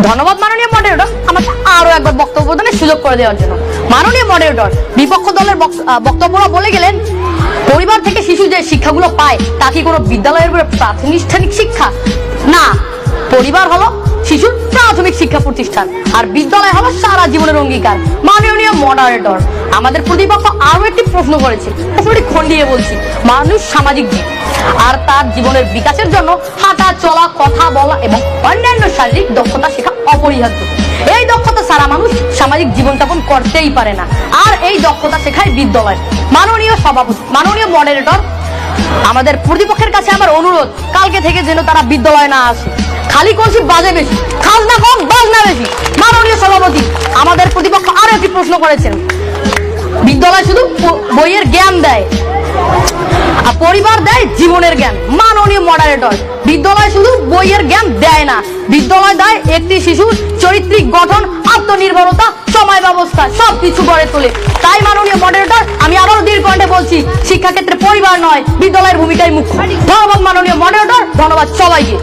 ধন্যবাদ মাননীয় মডারেটর আমাকে আরো একবার বক্তব্য প্রদানের সুযোগ করে দেওয়ার জন্য। মাননীয় মডারেটর, বিপক্ষ দলের বক্তব্যরা বলে গেলেন পরিবার থেকে শিশু যে শিক্ষাগুলো পায় তা কি কোনো বিদ্যালয়ের প্রাতিষ্ঠানিক শিক্ষা? না, পরিবার হলো শিশুর প্রাথমিক শিক্ষা প্রতিষ্ঠান আর বিদ্যালয় হলো সারা জীবনের অঙ্গীকার। মাননীয় মডারেটর, আমাদের প্রতিপক্ষ আরো একটি প্রশ্ন করেছে, প্রশ্নটি খন্ডিয়ে বলছি। মানুষ সামাজিক জীব আর তার জীবনের বিকাশের জন্য হাঁটা চলা, কথা বলা এবং অন্যান্য শারীরিক দক্ষতা শেখা অপরিহার্য। এই দক্ষতা ছাড়া মানুষ সামাজিক জীবনযাপন করতেই পারে না, আর এই দক্ষতা শেখায় বিদ্যালয়। মাননীয় সভাপতি, মাননীয় মডারেটর, আমাদের প্রতিপক্ষের কাছে আমার অনুরোধ, কালকে থেকে যেন তারা বিদ্যালয়ে না আসে। খালি করছি বাজে বেশি, খাজনা কম বাজনা বেশি। মাননীয় সভাপতি, আমাদের প্রতিপক্ষ আরো একটি প্রশ্ন করেছেন, বিদ্যালয় শুধু বইয়ের জ্ঞান দেয় আর পরিবার দেয় জীবনের জ্ঞান। মাননীয় মডারেটর, বিদ্যালয় শুধু বইয়ের জ্ঞান দেয় না, বিদ্যালয় দেয় একটি শিশুর চরিত্রিক গঠন, আত্মনির্ভরতা, সময় ব্যবস্থা সবকিছু গড়ে তোলে। তাই মাননীয় মডারেটর, আমি আবারও দীর্ঘ কণ্ঠে বলছি, শিক্ষাক্ষেত্রে পরিবার নয় বিদ্যালয়ের ভূমিকাই মুখ্য। ধন্যবাদ মাননীয় মডারেটর, ধন্যবাদ সবাইকে।